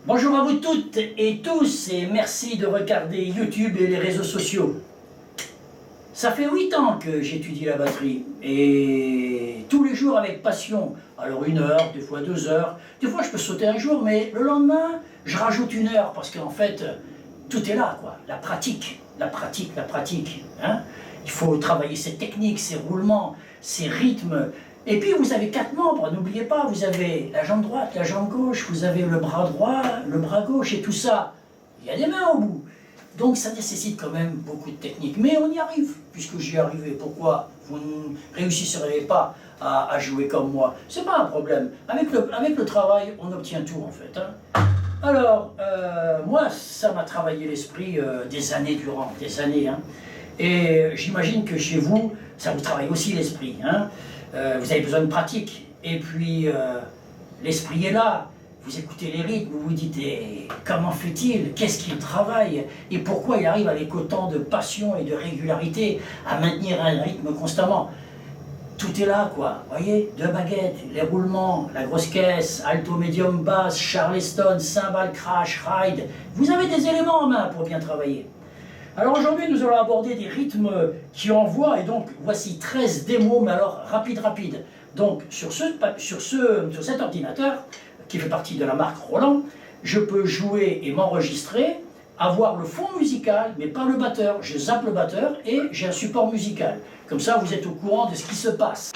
Bonjour à vous toutes et tous et merci de regarder YouTube et les réseaux sociaux. Ça fait 8 ans que j'étudie la batterie et tous les jours avec passion. Alors 1 heure, des fois 2 heures, des fois je peux sauter un jour, mais le lendemain je rajoute 1 heure parce qu'en fait tout est là quoi. La pratique, la pratique, la pratique. Hein. Il faut travailler ses techniques, ses roulements, ses rythmes. Et puis vous avez 4 membres, n'oubliez pas, vous avez la jambe droite, la jambe gauche, vous avez le bras droit, le bras gauche et tout ça. Il y a des mains au bout. Donc ça nécessite quand même beaucoup de technique. Mais on y arrive, puisque j'y ai arrivé. Pourquoi vous ne réussirez pas à jouer comme moi? C'est pas un problème. Avec le travail, on obtient tout en fait. Hein. Alors, moi, ça m'a travaillé l'esprit des années durant, des années. Hein. Et j'imagine que chez vous, ça vous travaille aussi l'esprit. Hein. Vous avez besoin de pratique. Et puis, l'esprit est là. Vous écoutez les rythmes, vous vous dites comment fait-il, qu'est-ce qu'il travaille et pourquoi il arrive avec autant de passion et de régularité à maintenir un rythme constamment. Tout est là quoi, voyez, 2 baguettes, les roulements, la grosse caisse, alto, médium, basse, charleston, cymbale, crash, ride. Vous avez des éléments en main pour bien travailler. Alors aujourd'hui, nous allons aborder des rythmes qui envoient, et donc voici 13 démos, mais alors rapide. Donc sur cet ordinateur, qui fait partie de la marque Roland, je peux jouer et m'enregistrer, avoir le fond musical, mais pas le batteur. Je zappe le batteur et j'ai un support musical. Comme ça, vous êtes au courant de ce qui se passe.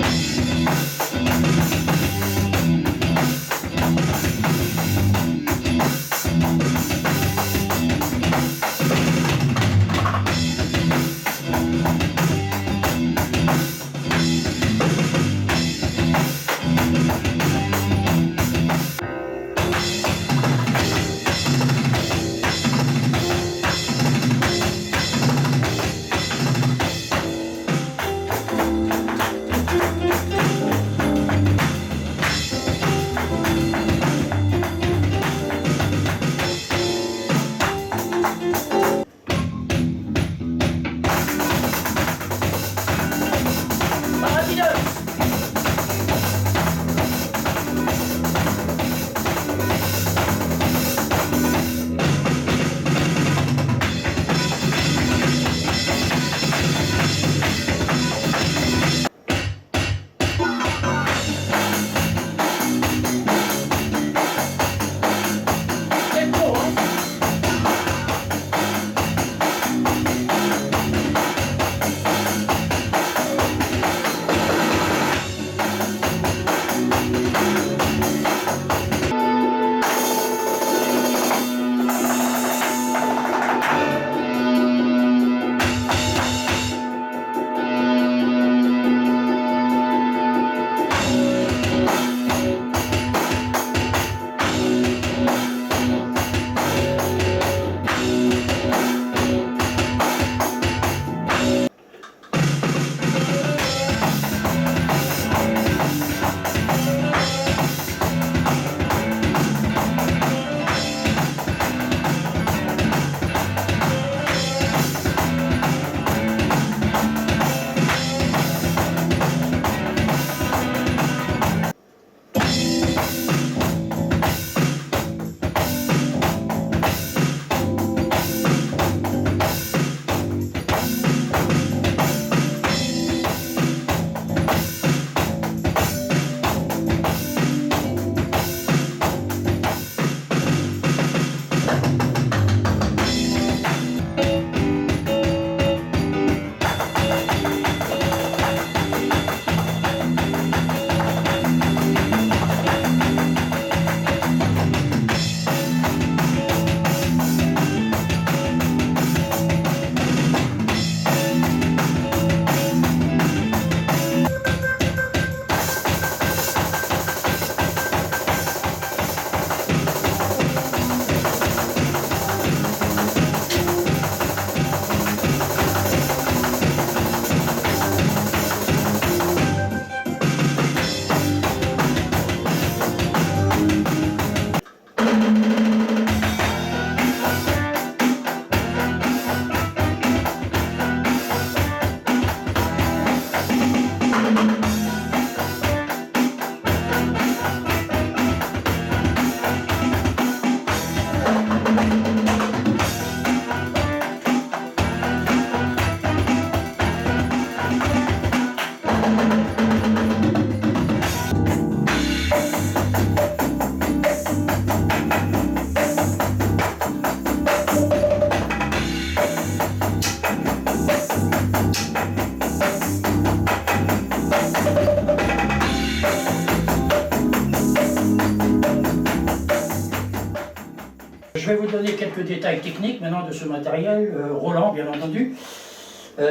je vais vous donner quelques détails techniques maintenant de ce matériel, Roland bien entendu,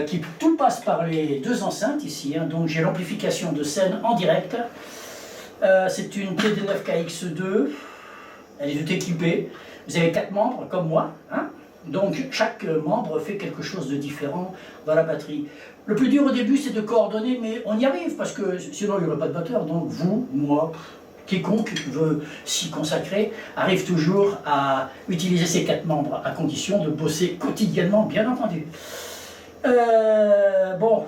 qui tout passe par les deux enceintes ici, hein. Donc j'ai l'amplification de scène en direct. C'est une TD9KX2, elle est toute équipée. Vous avez 4 membres comme moi, hein. Donc chaque membre fait quelque chose de différent dans la batterie. Le plus dur au début c'est de coordonner, mais on y arrive parce que sinon il n'y aurait pas de batteur. Donc vous, moi, quiconque veut s'y consacrer arrive toujours à utiliser ces 4 membres à condition de bosser quotidiennement, bien entendu. Bon,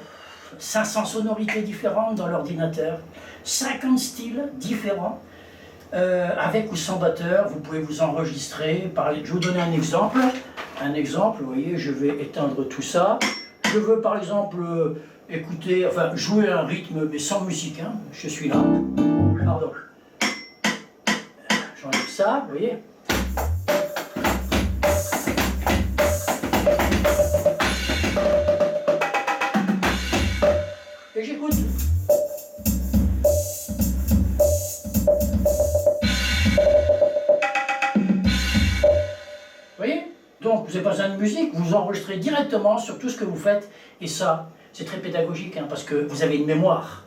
500 sonorités différentes dans l'ordinateur, 50 styles différents. Avec ou sans batteur, vous pouvez vous enregistrer. Je vais vous donner un exemple. Vous voyez, je vais éteindre tout ça. Je veux par exemple écouter, enfin jouer un rythme mais sans musique, hein. Je suis là. Pardon. J'enlève ça, vous voyez. Et j'écoute. Donc, vous n'avez pas besoin de musique, vous enregistrez directement sur tout ce que vous faites. Et ça, c'est très pédagogique, hein, parce que vous avez une mémoire.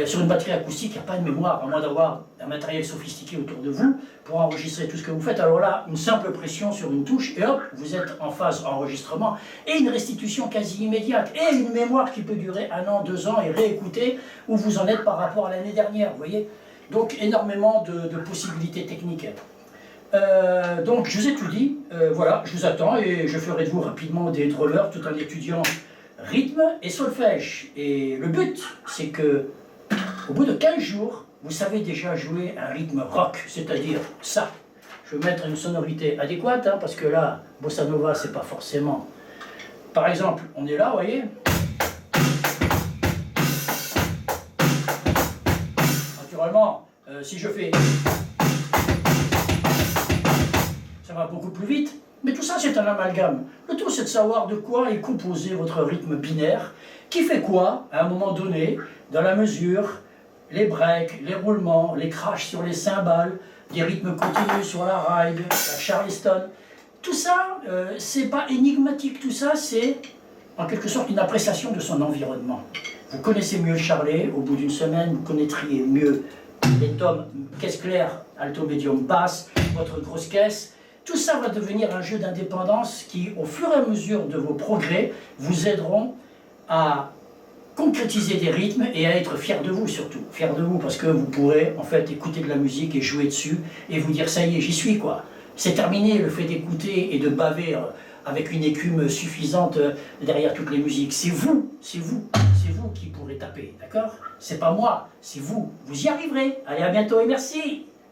Sur une batterie acoustique, il n'y a pas de mémoire, à moins d'avoir un matériel sophistiqué autour de vous pour enregistrer tout ce que vous faites. Alors là, une simple pression sur une touche, et hop, vous êtes en phase enregistrement. Et une restitution quasi immédiate. Et une mémoire qui peut durer 1 an, 2 ans, et réécouter où vous en êtes par rapport à l'année dernière, vous voyez. Donc, énormément de possibilités techniques. Donc je vous ai tout dit, voilà, je vous attends et je ferai de vous rapidement des drummers tout en étudiant rythme et solfège. Et le but, c'est que au bout de 15 jours, vous savez déjà jouer un rythme rock, c'est-à-dire ça. Je vais mettre une sonorité adéquate, hein, parce que là, bossa nova, c'est pas forcément... Par exemple, on est là, vous voyez. Naturellement, si je fais... ça va beaucoup plus vite, mais tout ça c'est un amalgame. Le tout c'est de savoir de quoi est composé votre rythme binaire, qui fait quoi à un moment donné, dans la mesure, les breaks, les roulements, les crashs sur les cymbales, des rythmes continus sur la ride, la charleston. Tout ça, c'est pas énigmatique, tout ça c'est en quelque sorte une appréciation de son environnement. Vous connaissez mieux le charlet, au bout d'une semaine vous connaîtriez mieux les tomes, caisse claire, alto, médium, basse, votre grosse caisse. Tout ça va devenir un jeu d'indépendance qui, au fur et à mesure de vos progrès, vous aideront à concrétiser des rythmes et à être fier de vous surtout. Fier de vous parce que vous pourrez en fait écouter de la musique et jouer dessus et vous dire ça y est, j'y suis quoi. C'est terminé le fait d'écouter et de baver avec une écume suffisante derrière toutes les musiques. C'est vous qui pourrez taper, d'accord? C'est pas moi, c'est vous. Vous y arriverez. Allez, à bientôt et merci.